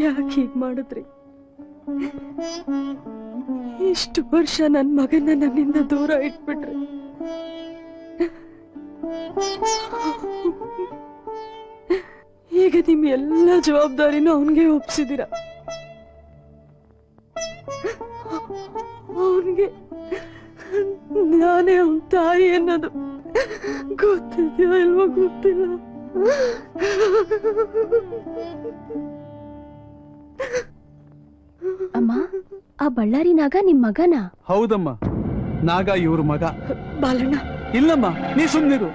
ಯಾಕೆ ಹೀಗ್ ಮಾಡಿದ್ರಿ? ಇಷ್ಟು ವರ್ಷ ನನ್ನ ಮಗನ ನನ್ನಿಂದ ದೂರ ಇಟ್ಬಿಟ್ರಿ. ಈಗ ನಿಮ್ ಎಲ್ಲ ಜವಾಬ್ದಾರಿನೂ ಅವನ್ಗೆ ಒಪ್ಸಿದೀರ. ಅವನ್ಗೆ ನಾನೇ ಅವನ್ ತಾಯಿ ಅನ್ನೋದು ಗೊತ್ತಿದ್ಯೋ ಇಲ್ವೋ ಗೊತ್ತಿಲ್ಲ. ಅಮ್ಮ, ಆ ಬಳ್ಳಾರಿ ನಾಗ ನಿಮ್ ಮಗನ? ಹೌದಮ್ಮ, ನಾಗ ಇವ್ರ ಮಗ. ಬಾಲಣ್ಣ, ಇಲ್ಲಮ್ಮ, ನೀ ಸುಮ್ನಿರು,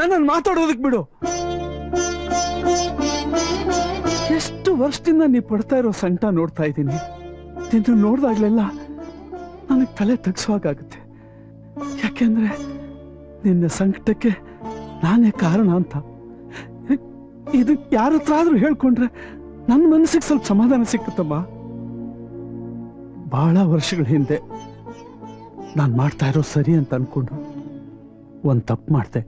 ನನ್ನನ್ನು ಮಾತಾಡೋದಕ್ ಬಿಡು. ಎಷ್ಟು ವರ್ಷದಿಂದ ನೀ ಪಡ್ತಾ ಇರೋ ಸಂಕಟ ನೋಡ್ತಾ ಇದ್ದೀನಿ. ನಿನ್ನ ನೋಡ್ದಾಗ್ಲೆಲ್ಲ ನನಗೆ ತಲೆ ತಗ್ಸುವಾಗುತ್ತೆ. ಯಾಕೆಂದ್ರೆ ನಿನ್ನ ಸಂಕಟಕ್ಕೆ ನಾನೇ ಕಾರಣ ಅಂತ. ಇದು ಯಾರ ಹತ್ರ ಆದ್ರೂ ಹೇಳ್ಕೊಂಡ್ರೆ ನನ್ನ ಮನಸ್ಸಿಗೆ ಸ್ವಲ್ಪ ಸಮಾಧಾನ ಸಿಕ್ಕುತ್ತಮ್ಮ. ಬಹಳ ವರ್ಷಗಳ ಹಿಂದೆ ನಾನು ಮಾಡ್ತಾ ಇರೋ ಸರಿ ಅಂತ ಅನ್ಕೊಂಡು ಒಂದ್ ತಪ್ಪು ಮಾಡ್ದೆ.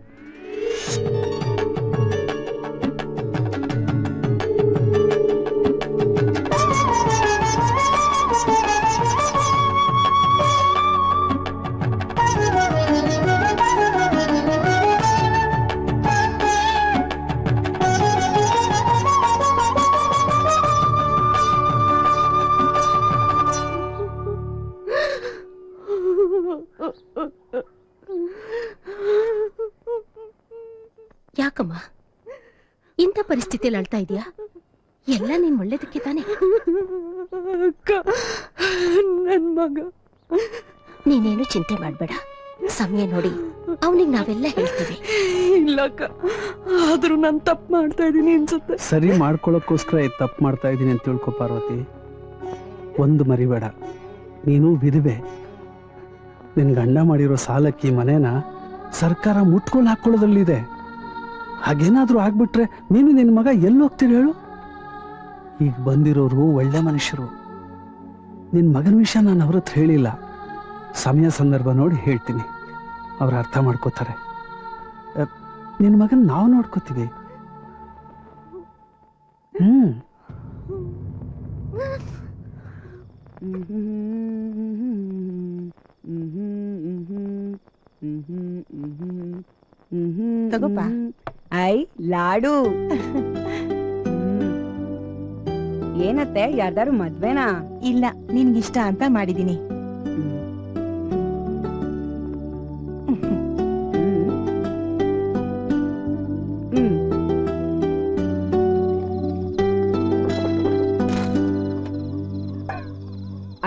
ಯಾಕಮ್ಮ ಇಂಥ ಪರಿಸ್ಥಿತಿಯಲ್ಲಿ ಅಳ್ತಾ ಇದೀಯಾ? ಎಲ್ಲ ನೀನ್ ಒಳ್ಳೇದಕ್ಕೆ ತಾನೆ. ನನ್ ಮಗ, ನೀನೇನು ಚಿಂತೆ ಮಾಡ್ಬೇಡ. ಸಮಯ ನೋಡಿ ಅವನಿಗೆ ನಾವೆಲ್ಲ ಹೇಳ್ತೀವಿ. ಇಲ್ಲಕ್ಕ, ಆದ್ರೂ ನಾನು ತಪ್ಪು ಮಾಡ್ತಾ ಇದೀನಿ ಅನ್ಸುತ್ತೆ. ಸರಿ ಮಾಡ್ಕೊಳ್ಳೋಕ್ಕೋಸ್ಕರ ತಪ್ಪು ಮಾಡ್ತಾ ಇದ್ದೀನಿ ಅಂತ ತಿಳ್ಕೊ ಪಾರ್ವತಿ. ಒಂದು ಮರಿಬೇಡ, ನೀನು ವಿಧವೆ. ನಿನ್ ಗಂಡ ಮಾಡಿರೋ ಸಾಲಕ್ಕೆ ಈ ಮನೇನ ಸರ್ಕಾರ ಮುಟ್ಕೊಂಡು ಹಾಕೊಳ್ಳೋದ್ರಲ್ಲಿದೆ. ಹಾಗೇನಾದ್ರೂ ಆಗ್ಬಿಟ್ರೆ ನೀನು ನಿನ್ ಮಗ ಎಲ್ಲಿ ಹೋಗ್ತೀರಿ ಹೇಳು? ಈಗ ಬಂದಿರೋರು ಒಳ್ಳೆ ಮನುಷ್ಯರು. ನಿನ್ ಮಗನ ವಿಷಯ ನಾನು ಅವ್ರ ಹತ್ರ ಹೇಳಿಲ್ಲ. ಸಮಯ ಸಂದರ್ಭ ನೋಡಿ ಹೇಳ್ತೀನಿ, ಅವ್ರ ಅರ್ಥ ಮಾಡ್ಕೋತಾರೆ. ನಿನ್ ಮಗನ್ ನಾವು ನೋಡ್ಕೋತೀವಿ. ತಗೋಪ್ಪ. ಐ ಲಾಡು. ಏನತ್ತೆ, ಯಾರ್ದಾರು ಮದ್ವೆನಾ? ಇಲ್ಲ, ನಿನ್ಗಿಷ್ಟ ಅಂತ ಮಾಡಿದೀನಿ.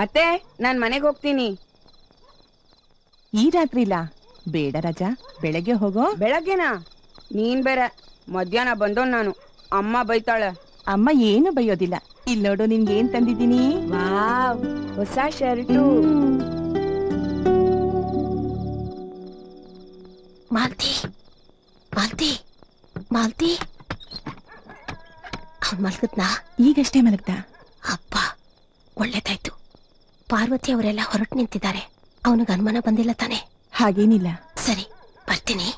ಅತ್ತೆ, ನಾನ್ ಮನೆಗೆ ಹೋಗ್ತೀನಿ. ಈ ರಾತ್ರಿ ಇಲ್ಲ, ಬೇಡ ರಾಜಾ, ಬೆಳಗ್ಗೆ ಹೋಗೋ. ಬೆಳಗ್ಗೆನಾ? ನೀನ್ ಬೇರೆ ಮಧ್ಯಾಹ್ನ ಬಂದೋನ್ ನಾನು. ಅಮ್ಮ ಬೈತಾಳೆ. ಅಮ್ಮ ಏನು ಬೈಯೋದಿಲ್ಲ. ಇಲ್ಲಿ ನೋಡು, ನಿನ್ಗೆ ಏನ್ ತಂದಿದ್ದೀನಿ. ವಾವ್, ಹೊಸ ಶರ್ಟು. ಮಾಲ್ತಿ, ಮಾಲ್ತಿ, ಮಾಲ್ತಿ. ಅವ್ನ್ ಮಲ್ಗದ್ನಾ? ಈಗಷ್ಟೇ ಮಲಗ್ದ. ಅಪ್ಪ, ಒಳ್ಳೇದಾಯ್ತು. ಪಾರ್ವತಿ ಅವರೆಲ್ಲ ಹೊರಟು ನಿಂತಿದ್ದಾರೆ. ಅವನಿಗೆ ಅನುಮಾನ ಬಂದಿಲ್ಲ ತಾನೆ? ಹಾಗೇನಿಲ್ಲ. ಸರಿ, ಬರ್ತೀನಿ.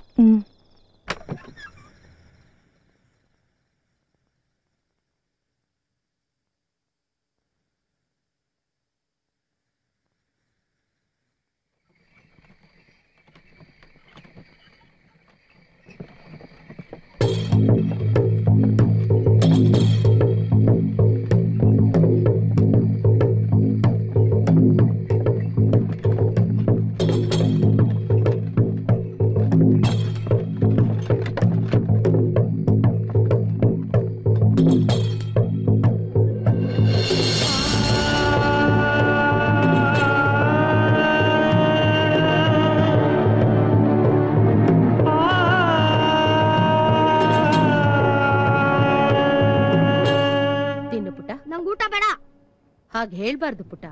ಹಾಗೆ ಹೇಳ್ಬಾರ್ದು ಪುಟ್ಟ.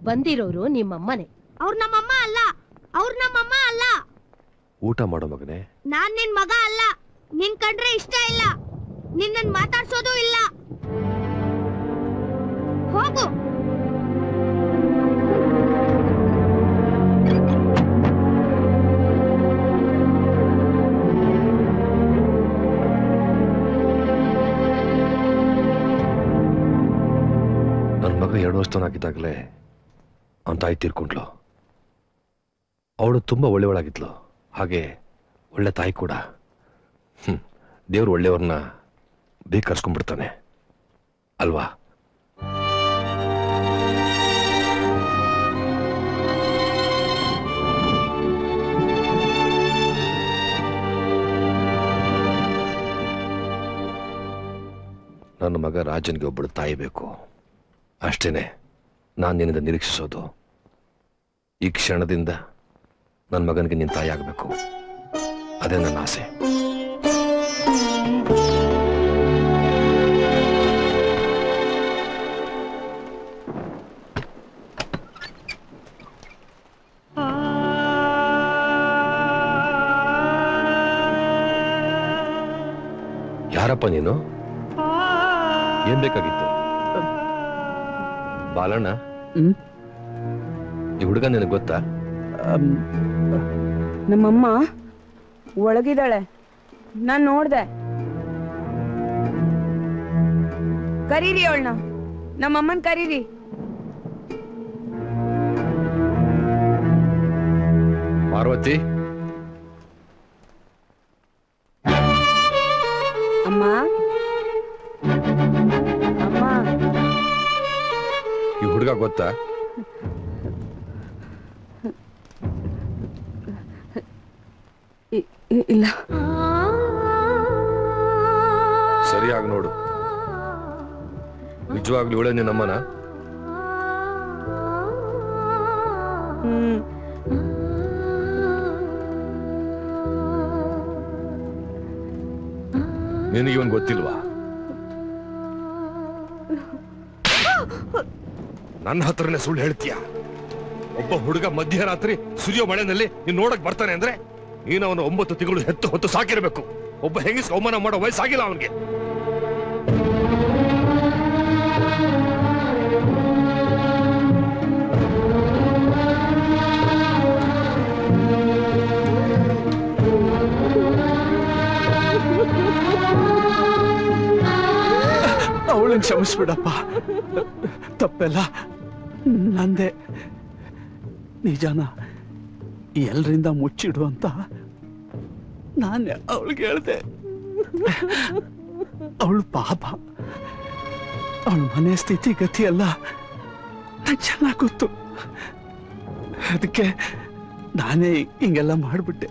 ಬಂದಿರೋರು ನಿಮ್ಮಮ್ಮನೇ. ಅವ್ರು ನಮ್ಮಮ್ಮ ಅಲ್ಲ, ಅವ್ರು ನಮ್ಮಮ್ಮ ಅಲ್ಲ. ಊಟ ಮಾಡೋ ಮಗನೇ. ನಾನ್ ನಿನ್ ಮಗ ಅಲ್ಲ. ನಿನ್ ಕಂಡ್ರೆ ಇಷ್ಟ ಇಲ್ಲ. ನಿನ್ನನ್ ಮಾತಾಡ್ಸೋದು ಇಲ್ಲ. ಹೋಗು. ಮಗ 2 ವರ್ಷದವನಾಗಿದ್ದಾಗಲೇ ಅವನ ತಾಯಿ ತೀರ್ಕೊಂಡ್ಲು. ಅವಳು ತುಂಬ ಒಳ್ಳೆಯವಳಾಗಿದ್ಲು, ಹಾಗೆ ಒಳ್ಳೆ ತಾಯಿ ಕೂಡ. ದೇವ್ರು ಒಳ್ಳೆಯವ್ರನ್ನ ಬೇಕರ್ಸ್ಕೊಂಡ್ಬಿಡ್ತಾನೆ ಅಲ್ವಾ? ನನ್ನ ಮಗ ರಾಜನ್ಗೆ ಒಬ್ಬಳು ತಾಯಿ ಬೇಕು, ಅಷ್ಟೇನೆ ನಾನು ನಿನ್ನಿಂದ ನಿರೀಕ್ಷಿಸೋದು. ಈ ಕ್ಷಣದಿಂದ ನನ್ನ ಮಗನಿಗೆ ನಿನ್ನ ತಾಯಿ ಆಗಬೇಕು, ಅದೇ ನನ್ನ ಆಸೆ. ಯಾರಪ್ಪ ನೀನು? ಏನ್ ಬೇಕಾಗಿತ್ತು? ಬಾಲಣ್ಣ, ಈ ಹುಡುಗ ನಿನಗೆ ಗೊತ್ತಾ? ನಮ್ಮಮ್ಮ ಒಳಗಿದ್ದಾಳೆ, ನಾನ್ ನೋಡ್ದೆ. ಕರೀರಿ ಅವಳನ್ನ, ನಮ್ಮಮ್ಮನ್ ಕರೀರಿ. ಪಾರ್ವತಿ, ಅಮ್ಮ ಅಮ್ಮ, ಈ ಹುಡುಗ ಗೊತ್ತಾ? ಇಲ್ಲ. ಸರಿಯಾಗಿ ನೋಡು, ನಿಜವಾಗ್ಲೂ ಇವಳೇ ನಿನ್ನಮ್ಮನ? ನಿನಗೆ ಇವನ್ ಗೊತ್ತಿಲ್ವಾ? ನನ್ನ ಹತ್ರನೇ ಸುಳ್ಳು ಹೇಳ್ತೀಯ? ಒಬ್ಬ ಹುಡುಗ ಮಧ್ಯರಾತ್ರಿ ಸುರಿಯೋ ಮಳೆನಲ್ಲಿ ನೀನ್ ನೋಡಕ್ ಬರ್ತಾನೆ ಅಂದ್ರೆ ನೀನು ಅವನು 9 ತಿಂಗಳು ಹೆತ್ತು ಹೊತ್ತು ಸಾಕಿರ್ಬೇಕು. ಒಬ್ಬ ಹೆಂಗಸ್ ಅವಮಾನ ಮಾಡೋ ವಯಸ್ಸಾಗಿಲ್ಲ ಅವನಿಗೆ. ಅವಳನ್ನ ಕ್ಷಮಿಸ್ಬಿಡಪ್ಪ, ತಪ್ಪೆಲ್ಲ ನಂದೆ. ನಿಜಾನ ಎಲ್ರಿಂದ ಮುಚ್ಚಿಡು ಅಂತ ನಾನೇ ಅವಳಿಗೆ ಹೇಳ್ದೆ. ಅವಳು ಪಾಪ, ಅವಳ ಮನೆ ಸ್ಥಿತಿ ಗತಿ ಎಲ್ಲ ನಂಗೆ ಚೆನ್ನಾಗಿ ಗೊತ್ತು. ಅದಕ್ಕೆ ನಾನೇ ಹಿಂಗೆಲ್ಲ ಮಾಡ್ಬಿಟ್ಟೆ.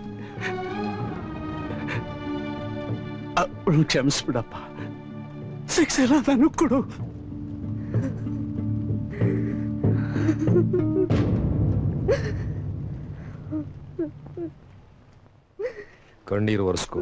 ಅವಳನ್ನ ಕ್ಷಮಿಸ್ಬಿಡಪ್ಪ, ಶಿಕ್ಷೆ ಎಲ್ಲ ನನಗೆ ಕೊಡು. ಕಣ್ಣೀರು ಒರೆಸ್ಕೋ.